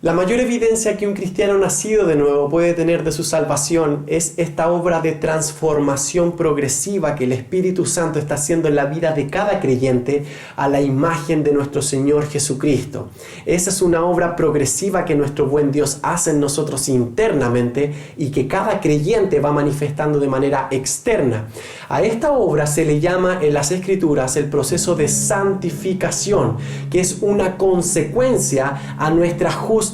La mayor evidencia que un cristiano nacido de nuevo puede tener de su salvación es esta obra de transformación progresiva que el Espíritu Santo está haciendo en la vida de cada creyente a la imagen de nuestro Señor Jesucristo. Esa es una obra progresiva que nuestro buen Dios hace en nosotros internamente y que cada creyente va manifestando de manera externa. A esta obra se le llama en las Escrituras el proceso de santificación, que es una consecuencia a nuestra justificación.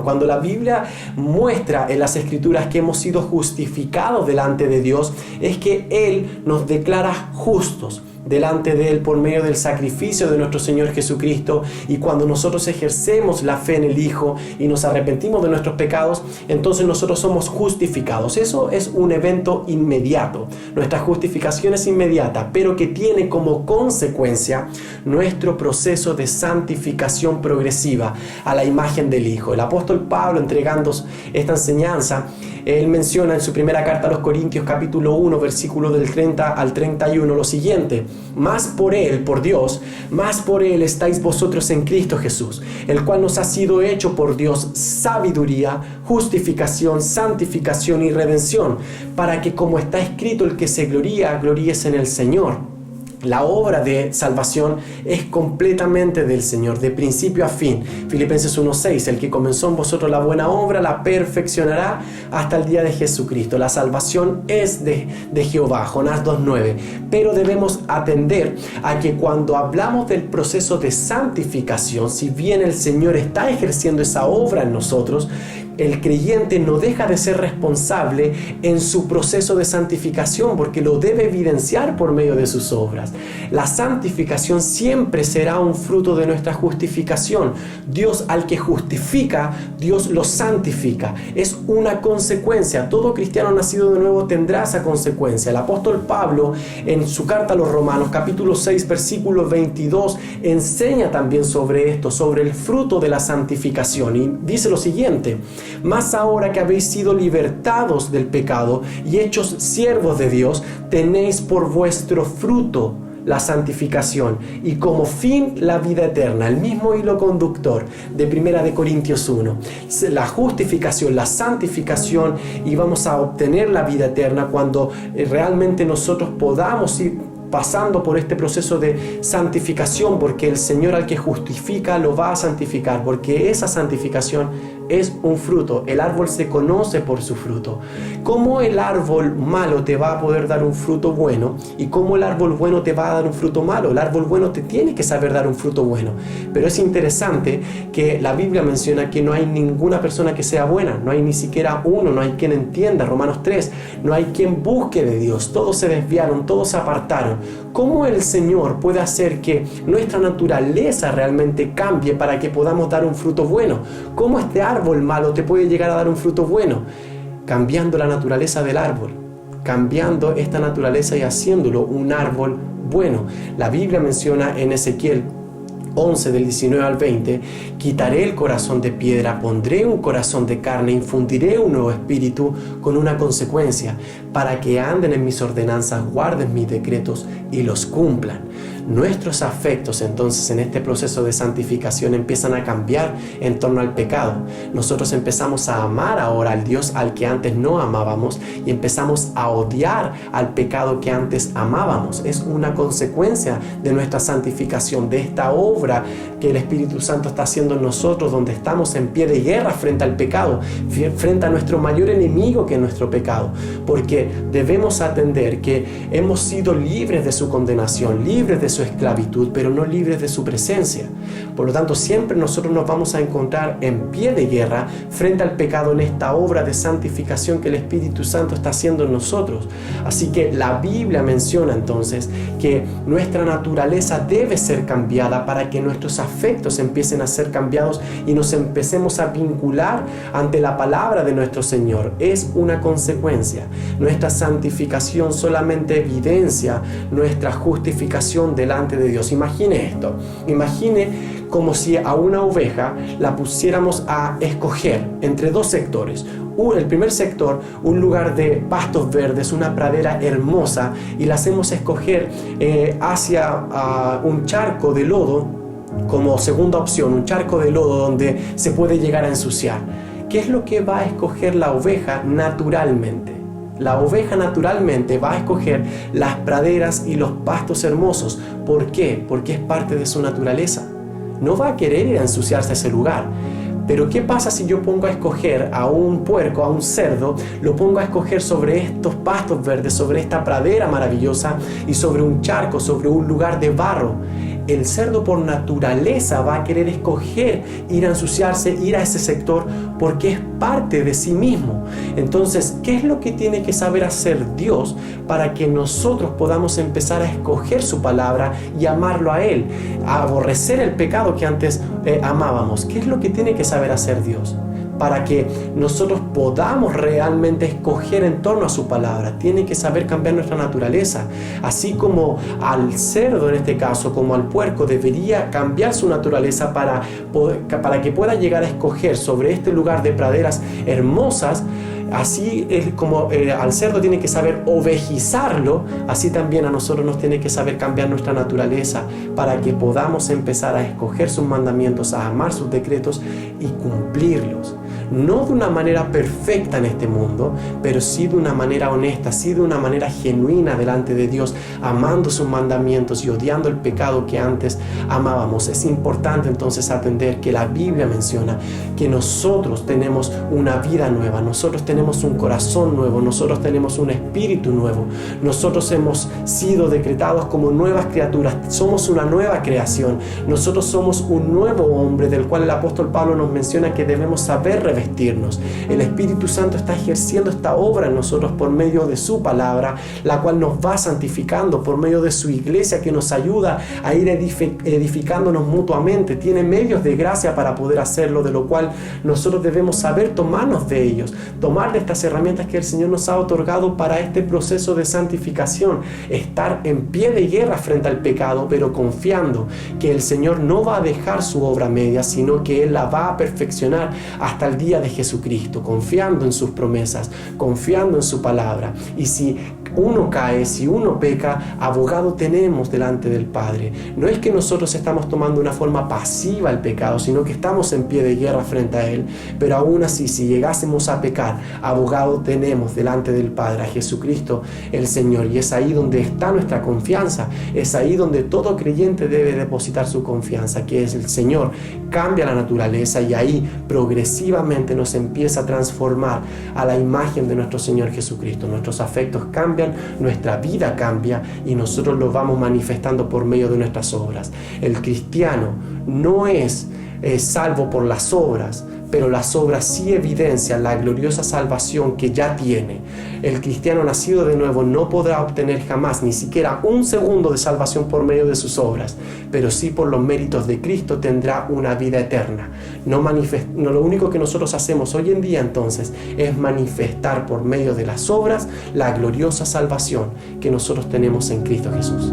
Cuando la Biblia muestra en las Escrituras que hemos sido justificados delante de Dios, es que Él nos declara justos delante de Él por medio del sacrificio de nuestro Señor Jesucristo. Y cuando nosotros ejercemos la fe en el Hijo y nos arrepentimos de nuestros pecados, entonces nosotros somos justificados. Eso es un evento inmediato. Nuestra justificación es inmediata, pero que tiene como consecuencia nuestro proceso de santificación progresiva a la imagen del Hijo. El apóstol Pablo, entregando esta enseñanza, él menciona en su primera carta a los Corintios, capítulo 1, versículo del 30 al 31, lo siguiente: más por Él, por Dios, más por Él estáis vosotros en Cristo Jesús, el cual nos ha sido hecho por Dios sabiduría, justificación, santificación y redención, para que, como está escrito, el que se gloría, gloríese en el Señor. La obra de salvación es completamente del Señor, de principio a fin. Filipenses 1:6, el que comenzó en vosotros la buena obra, la perfeccionará hasta el día de Jesucristo. La salvación es de Jehová, Jonás 2:9. Pero debemos atender a que cuando hablamos del proceso de santificación, si bien el Señor está ejerciendo esa obra en nosotros, el creyente no deja de ser responsable en su proceso de santificación, porque lo debe evidenciar por medio de sus obras. La santificación siempre será un fruto de nuestra justificación. Dios, al que justifica, Dios lo santifica. Es una consecuencia. Todo cristiano nacido de nuevo tendrá esa consecuencia. El apóstol Pablo, en su carta a los Romanos, capítulo 6, versículo 22, enseña también sobre esto, sobre el fruto de la santificación. Y dice lo siguiente: más ahora que habéis sido libertados del pecado y hechos siervos de Dios, tenéis por vuestro fruto la santificación y como fin la vida eterna. El mismo hilo conductor de 1 Corintios 1. La justificación, la santificación, y vamos a obtener la vida eterna cuando realmente nosotros podamos ir pasando por este proceso de santificación, porque el Señor al que justifica lo va a santificar, porque esa santificación es un fruto. El árbol se conoce por su fruto. ¿Cómo el árbol malo te va a poder dar un fruto bueno? ¿Y cómo el árbol bueno te va a dar un fruto malo? El árbol bueno te tiene que saber dar un fruto bueno. Pero es interesante que la Biblia menciona que no hay ninguna persona que sea buena. No hay ni siquiera uno, no hay quien entienda. Romanos 3, no hay quien busque de Dios. Todos se desviaron, todos se apartaron. ¿Cómo el Señor puede hacer que nuestra naturaleza realmente cambie para que podamos dar un fruto bueno? ¿Cómo este árbol malo te puede llegar a dar un fruto bueno? Cambiando la naturaleza del árbol, cambiando esta naturaleza y haciéndolo un árbol bueno. La Biblia menciona en Ezequiel 11 del 19 al 20: quitaré el corazón de piedra, pondré un corazón de carne, infundiré un nuevo espíritu, con una consecuencia: para que anden en mis ordenanzas, guarden mis decretos y los cumplan. Nuestros afectos entonces en este proceso de santificación empiezan a cambiar en torno al pecado. Nosotros empezamos a amar ahora al Dios al que antes no amábamos y empezamos a odiar al pecado que antes amábamos. Es una consecuencia de nuestra santificación, de esta obra que el Espíritu Santo está haciendo en nosotros, donde estamos en pie de guerra frente al pecado, frente a nuestro mayor enemigo, que es nuestro pecado, porque debemos atender que hemos sido libres de su condenación, libres de su esclavitud, pero no libres de su presencia. Por lo tanto, siempre nosotros nos vamos a encontrar en pie de guerra frente al pecado en esta obra de santificación que el Espíritu Santo está haciendo en nosotros. Así que la Biblia menciona entonces que nuestra naturaleza debe ser cambiada para que nuestros afectos empiecen a ser cambiados y nos empecemos a vincular ante la palabra de nuestro Señor. Es una consecuencia. Nuestra santificación solamente evidencia nuestra justificación delante de Dios. Imagine esto. Imagine como si a una oveja la pusiéramos a escoger entre dos sectores. El primer sector, un lugar de pastos verdes, una pradera hermosa, y la hacemos escoger hacia un charco de lodo como segunda opción, un charco de lodo donde se puede llegar a ensuciar. ¿Qué es lo que va a escoger la oveja naturalmente? La oveja naturalmente va a escoger las praderas y los pastos hermosos. ¿Por qué? Porque es parte de su naturaleza. No va a querer ir a ensuciarse a ese lugar. Pero ¿qué pasa si yo pongo a escoger a un puerco, a un cerdo, lo pongo a escoger sobre estos pastos verdes, sobre esta pradera maravillosa y sobre un charco, sobre un lugar de barro? El cerdo por naturaleza va a querer escoger ir a ensuciarse, ir a ese sector, porque es parte de sí mismo. Entonces, ¿qué es lo que tiene que saber hacer Dios para que nosotros podamos empezar a escoger su palabra y amarlo a Él? A aborrecer el pecado que antes amábamos. ¿Qué es lo que tiene que saber hacer Dios para que nosotros podamos realmente escoger en torno a su palabra? Tiene que saber cambiar nuestra naturaleza. Así como al cerdo en este caso, como al puerco, debería cambiar su naturaleza para que pueda llegar a escoger sobre este lugar de praderas hermosas. Así es como al cerdo tiene que saber ovejizarlo, así también a nosotros nos tiene que saber cambiar nuestra naturaleza para que podamos empezar a escoger sus mandamientos, a amar sus decretos y cumplirlos. No de una manera perfecta en este mundo, pero sí de una manera honesta, sí de una manera genuina delante de Dios, amando sus mandamientos y odiando el pecado que antes amábamos. Es importante entonces atender que la Biblia menciona que nosotros tenemos una vida nueva, nosotros tenemos un corazón nuevo, nosotros tenemos un espíritu nuevo, nosotros hemos sido decretados como nuevas criaturas, somos una nueva creación, nosotros somos un nuevo hombre del cual el apóstol Pablo nos menciona que debemos saber revestirnos. El Espíritu Santo está ejerciendo esta obra en nosotros por medio de su palabra, la cual nos va santificando por medio de su iglesia que nos ayuda a ir edificándonos mutuamente. Tiene medios de gracia para poder hacerlo, de lo cual nosotros debemos saber tomarnos de ellos, tomar de estas herramientas que el Señor nos ha otorgado para este proceso de santificación, estar en pie de guerra frente al pecado, pero confiando que el Señor no va a dejar su obra media, sino que Él la va a perfeccionar hasta el día de Jesucristo, confiando en sus promesas, confiando en su palabra. Y si uno cae, si uno peca, abogado tenemos delante del Padre. No es que nosotros estamos tomando una forma pasiva el pecado, sino que estamos en pie de guerra frente a Él. Pero aún así, si llegásemos a pecar, abogado tenemos delante del Padre, a Jesucristo el Señor. Y es ahí donde está nuestra confianza, es ahí donde todo creyente debe depositar su confianza, que es el Señor. Cambia la naturaleza y ahí progresivamente nos empieza a transformar a la imagen de nuestro Señor Jesucristo. Nuestros afectos cambian, nuestra vida cambia y nosotros lo vamos manifestando por medio de nuestras obras. El cristiano no es salvo por las obras, pero las obras sí evidencian la gloriosa salvación que ya tiene. El cristiano nacido de nuevo no podrá obtener jamás ni siquiera un segundo de salvación por medio de sus obras, pero sí por los méritos de Cristo tendrá una vida eterna. Lo único que nosotros hacemos hoy en día entonces es manifestar por medio de las obras la gloriosa salvación que nosotros tenemos en Cristo Jesús.